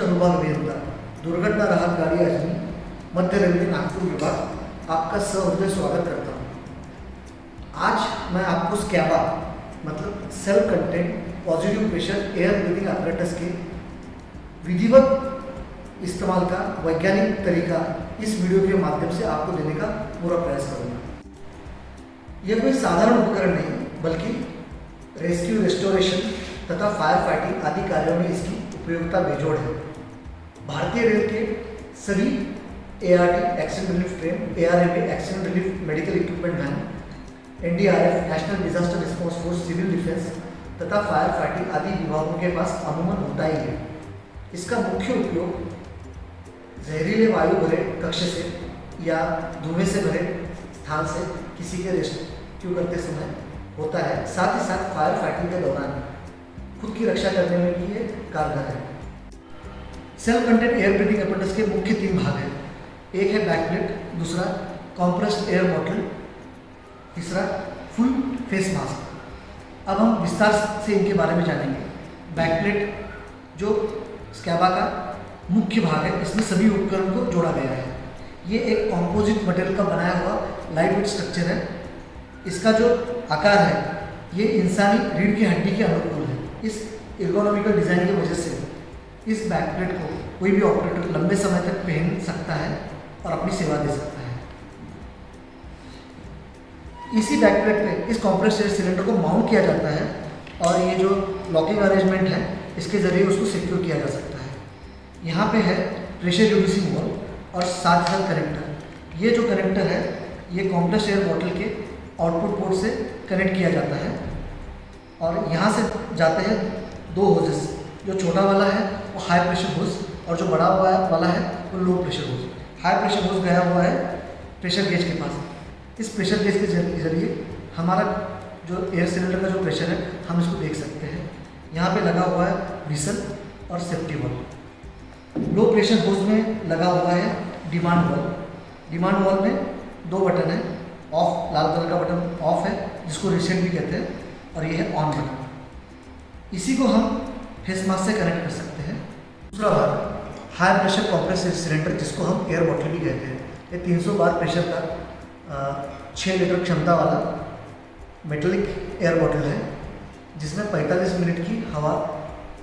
अनुभाग अभियंता दुर्घटना राहत गाड़ी अजनी मध्य रेलवे नागपुर विभाग आपका सहृदय स्वागत करता हूँ। आज मैं आपको स्कैबा मतलब self content positive pressure air breathing apparatus के विधिवत इस्तेमाल का वैज्ञानिक तरीका इस वीडियो के माध्यम से आपको देने का पूरा प्रयास करूँगा। यह कोई साधारण उपकरण नहीं बल्कि रेस्क्यू, रेस्टोरेशन तथा फायर फाइटिंग आदि कार्यों में इसकी उपयोगिता बेजोड़ है। भारतीय रेल के सभी ART accident relief train, ARMA accident relief medical equipment van, NDRF national disaster response force, civil defence तथा फायर फाइटिंग आदि विभागों के पास अमूमन होता ही है। इसका मुख्य उपयोग जहरीले वायु भरे कक्ष से या धुएं से भरे स्थान से किसी के रेस्क्यू करते समय होता है। साथ ही साथ फायर फाइटिंग के दौरान खुद की रक्षा करने में भी ये कारगर है। Self content air breathing apparatus के मुख्य 3 भाग हैं। एक है बैकप्लेट, दूसरा कॉम्प्रेस्ड एयर बॉटल, तीसरा फुल फेस मास्क। अब हम विस्तार से इनके बारे में जानेंगे। बैकप्लेट जो स्कैबा का मुख्य भाग है, इसमें सभी उपकरण को जोड़ा गया है। ये एक कॉम्पोजिट मटेरियल का बनाया हुआ लाइट वेट स्ट्रक्चर है। इसका जो आकार है ये इंसानी रीढ़ की हड्डी के अनुकूल है। इस एर्गोनॉमिकल डिज़ाइन की वजह से इस बैकप्लेट को कोई भी ऑपरेटर लंबे समय तक पहन सकता है और अपनी सेवा दे सकता है। इसी बैकप्लेट पे इस कॉम्प्रेस्ड एयर सिलेंडर को माउंट किया जाता है और ये जो लॉकिंग अरेंजमेंट है इसके ज़रिए उसको सिक्योर किया जा सकता है। यहाँ पे है प्रेशर रिड्यूसिंग वॉल और साथ ही साथ कनेक्टर। ये जो कनेक्टर है ये कॉम्प्रेस्ड एयर बॉटल के आउटपुट पोर्ट से कनेक्ट किया जाता है और यहाँ से जाते हैं 2 होजेस। जो छोटा वाला है वो हाई प्रेशर होज और जो बड़ा वाला है वो लो प्रेशर होज। हाई प्रेशर होज गया हुआ है प्रेशर गेज के पास। इस प्रेशर गेज के जरिए हमारा जो एयर सिलेंडर का जो प्रेशर है हम इसको देख सकते हैं। यहाँ पे लगा हुआ है व्हीसल और सेफ्टी वॉल्व। लो प्रेशर होज में लगा हुआ है डिमांड वॉल्व। डिमांड वॉल्व में 2 बटन है। ऑफ, लाल कलर का बटन ऑफ है जिसको रीसेट भी कहते हैं, और ये है ऑन बटन। इसी को हम फेस मास्क से कनेक्ट कर सकते हैं। दूसरा भाग high pressure compressed air cylinder जिसको हम एयर बॉटल भी कहते हैं। ये 300 बार प्रेशर का 6 लीटर क्षमता वाला मेटेलिक एयर बॉटल है जिसमें 45 मिनट की हवा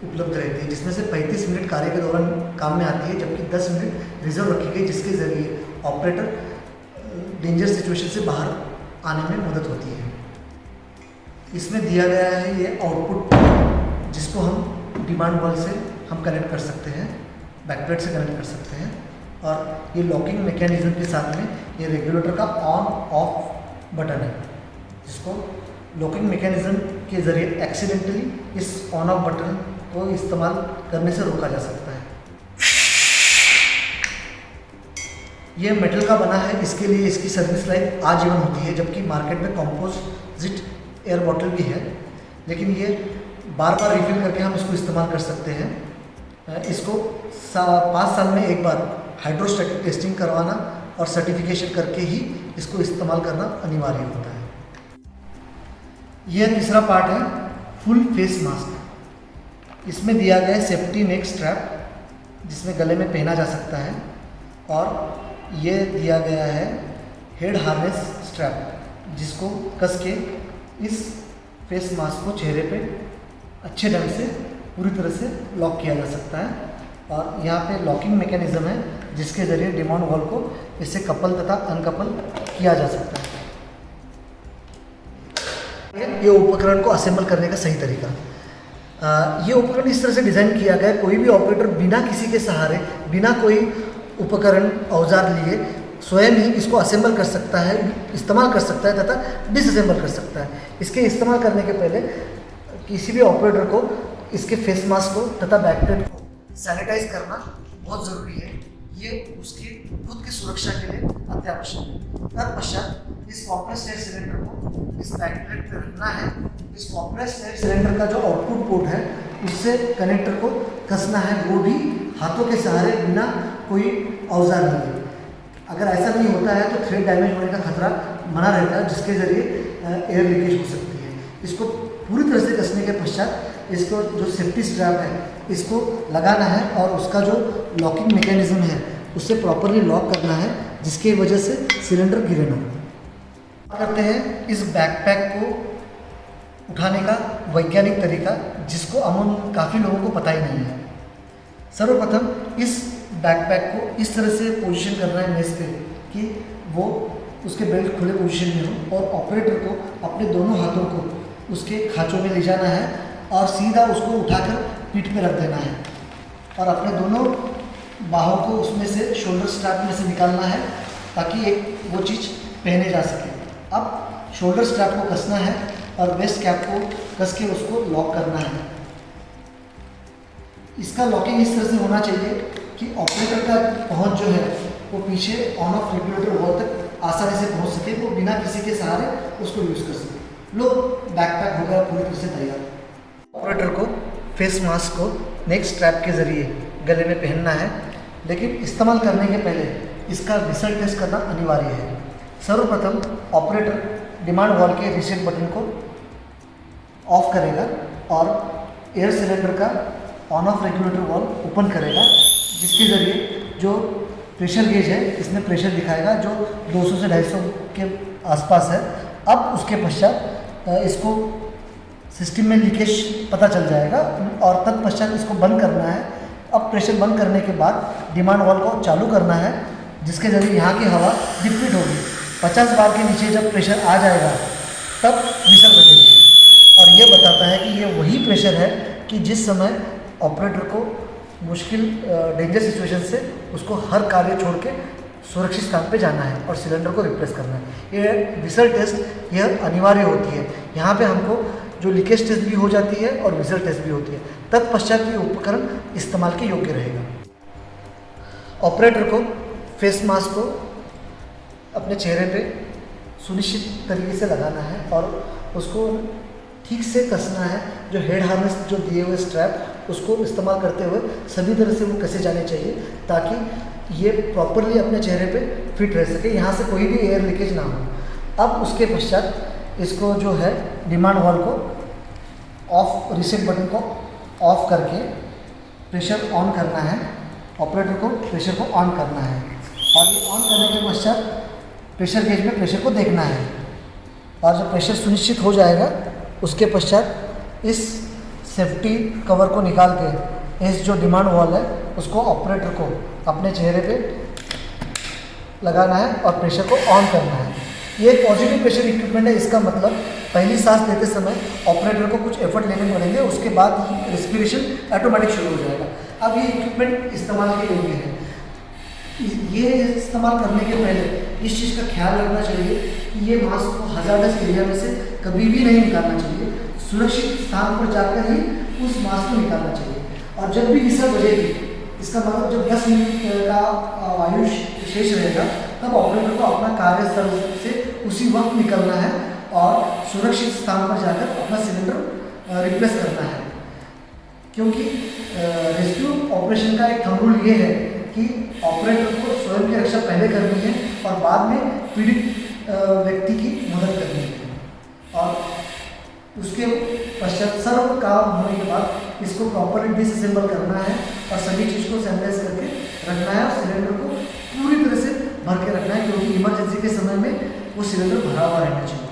उपलब्ध रहती है, जिसमें से 35 मिनट कार्य के दौरान काम में आती है जबकि 10 मिनट रिजर्व रखी गई, जिसके ज़रिए ऑपरेटर डेंजर सिचुएशन से बाहर आने में मदद होती है। इसमें दिया गया है ये आउटपुट जिसको हम डिमांड वॉल से हम कनेक्ट कर सकते हैं, बैकप्लेट से कनेक्ट कर सकते हैं, और ये लॉकिंग मैकेनिज्म के साथ में ये रेगुलेटर का ऑन ऑफ बटन है जिसको लॉकिंग मैकेनिज्म के ज़रिए एक्सीडेंटली इस ऑन ऑफ बटन को इस्तेमाल करने से रोका जा सकता है। ये मेटल का बना है, इसके लिए इसकी सर्विस लाइफ आजीवन होती है, जबकि मार्केट में कॉम्पोजिट एयर बॉटल भी है, लेकिन ये बार बार रिफिल करके हम इसको इस्तेमाल कर सकते हैं। इसको 5 साल में एक बार हाइड्रोस्टैटिक टेस्टिंग करवाना और सर्टिफिकेशन करके ही इसको इस्तेमाल करना अनिवार्य होता है। यह तीसरा पार्ट है फुल फेस मास्क। इसमें दिया गया है सेफ्टी नेक स्ट्रैप जिसमें गले में पहना जा सकता है, और ये दिया गया है हेड हार्नेस स्ट्रैप जिसको कस के इस फेस मास्क को चेहरे पे अच्छे ढंग से पूरी तरह से लॉक किया जा सकता है। और यहाँ पे लॉकिंग मैकेनिज्म है जिसके ज़रिए डिमांड वॉल को इससे कपल तथा अनकपल किया जा सकता है। ये उपकरण को असेंबल करने का सही तरीका। ये उपकरण इस तरह से डिज़ाइन किया गया है, कोई भी ऑपरेटर बिना किसी के सहारे, बिना कोई उपकरण औजार लिए स्वयं ही इसको असेंबल कर सकता है, इस्तेमाल कर सकता है तथा डिसअसेंबल कर सकता है। इसके इस्तेमाल करने के पहले किसी भी ऑपरेटर को इसके फेस मास्क को तथा बैकप्लेट को सैनिटाइज करना बहुत ज़रूरी है। ये उसकी खुद की सुरक्षा के लिए अत्यावश्यक है। तत्पश्चात इस कॉम्प्रेस्ड एयर सिलेंडर को इस बैकप्लेट पर रखना है। इस कॉम्प्रेस्ड एयर सिलेंडर का जो आउटपुट पोर्ट है उससे कनेक्टर को कसना है, वो भी हाथों के सहारे बिना कोई औजार लिए। अगर ऐसा नहीं होता है तो थ्रेड डैमेज होने का खतरा बना रहता है जिसके ज़रिए एयर लीकेज हो सकती है। इसको पूरी तरह से कसने के पश्चात इसको जो सेफ्टी स्ट्रैप है इसको लगाना है और उसका जो लॉकिंग मैकेनिज्म है उससे प्रॉपरली लॉक करना है, जिसकी वजह से सिलेंडर गिरे ना। करते हैं इस बैकपैक को उठाने का वैज्ञानिक तरीका, जिसको अमूमन काफ़ी लोगों को पता ही नहीं है। सर्वप्रथम इस बैकपैक को इस तरह से पोजीशन करना है मेज पे कि वो उसके बेल्ट खुले पोजीशन में हो, और ऑपरेटर को अपने दोनों हाथों को उसके खांचों में ले जाना है और सीधा उसको उठाकर पीठ पे रख देना है, और अपने दोनों बाहों को उसमें से शोल्डर स्ट्रैप में से निकालना है ताकि एक वो चीज़ पहने जा सके। अब शोल्डर स्ट्रैप को कसना है और वेस्ट कैप को कस के उसको लॉक करना है। इसका लॉकिंग इस तरह से होना चाहिए कि ऑपरेटर का पहुंच जो है वो पीछे ऑन ऑफ रेगुलेटर वॉल तक आसानी से पहुंच सके, वो बिना किसी के सहारे उसको यूज़ कर सके। लो बैकपैक हो गया पूरी तरह से तैयार। ऑपरेटर को फेस मास्क को नेक स्ट्रैप के ज़रिए गले में पहनना है, लेकिन इस्तेमाल करने के पहले इसका विसल टेस्ट करना अनिवार्य है। सर्वप्रथम ऑपरेटर डिमांड वॉल के रीसेट बटन को ऑफ करेगा और एयर सिलेंडर का on off regulator valve open करेगा, जिसके ज़रिए जो प्रेशर गेज है इसमें प्रेशर दिखाएगा जो 200 से 250 के आसपास है। अब उसके पश्चात इसको सिस्टम में लीकेज पता चल जाएगा और तत्पश्चात इसको बंद करना है। अब प्रेशर बंद करने के बाद डिमांड वॉल को चालू करना है, जिसके ज़रिए यहाँ की हवा डिप्लीट होगी। 50 बार के नीचे जब प्रेशर आ जाएगा तब विसल बजेगी, और ये बताता है कि ये वही प्रेशर है कि जिस समय ऑपरेटर को मुश्किल डेंजर सिचुएशन से उसको हर कार्य छोड़ के सुरक्षित स्थान पे जाना है और सिलेंडर को रिप्लेस करना है। ये विसल टेस्ट यह अनिवार्य होती है। यहाँ पे हमको जो लीकेज टेस्ट भी हो जाती है और विसल टेस्ट भी होती है। तत्पश्चात ये उपकरण इस्तेमाल के योग्य रहेगा। ऑपरेटर को फेस मास्क को अपने चेहरे पे सुनिश्चित तरीके से लगाना है और उसको ठीक से कसना है। जो हेड हार्नेस जो दिए हुए स्ट्रैप उसको इस्तेमाल करते हुए सभी तरह से वो कसे जाने चाहिए ताकि ये प्रॉपरली अपने चेहरे पे फिट रह सके, यहाँ से कोई भी एयर लीकेज ना हो। अब उसके पश्चात इसको जो है डिमांड वॉल को ऑफ रीसेट बटन को ऑफ करके प्रेशर ऑन करना है। ऑपरेटर को प्रेशर को ऑन करना है और ये ऑन करने के पश्चात प्रेशर गेज में प्रेशर को देखना है, और जब प्रेशर सुनिश्चित हो जाएगा उसके पश्चात इस सेफ्टी कवर को निकाल के इस जो डिमांड वॉल है उसको ऑपरेटर को अपने चेहरे पे लगाना है और प्रेशर को ऑन करना है। ये एक पॉजिटिव प्रेशर इक्विपमेंट है। इसका मतलब पहली सांस लेते समय ऑपरेटर को कुछ एफर्ट लेने पड़ेंगे, उसके बाद रिस्पिरेशन ऑटोमेटिक शुरू हो जाएगा। अब ये इक्विपमेंट इस्तेमाल के योग्य है। ये इस्तेमाल करने के पहले इस चीज़ का ख्याल रखना चाहिए कि ये मास्क को हजारडस एरिया में से कभी भी नहीं निकालना चाहिए। सुरक्षित स्थान पर जाकर ही उस मास्क को निकालना चाहिए। और जब भी विसल बजेगी, इसका मतलब जब 10 मिनट का वायु शेष रहेगा, तब ऑपरेटर को अपना कार्यस्थल से उसी वक्त निकलना है और सुरक्षित स्थान पर जाकर अपना सिलेंडर रिप्लेस करना है। क्योंकि रेस्क्यू ऑपरेशन का एक थंब रूल ये है कि ऑपरेटर को स्वयं की रक्षा पहले करनी है और बाद में पीड़ित व्यक्ति की मदद करनी है। और उसके पश्चात सर्व काम होने के बाद इसको प्रॉपरली डिसअसेंबल करना है और सभी चीज़ को सैनिटाइज करके रखना है और सिलेंडर को पूरी तरह से भर के रखना है, क्योंकि इमरजेंसी के समय में वो सिलेंडर भरा हुआ रहना चाहिए।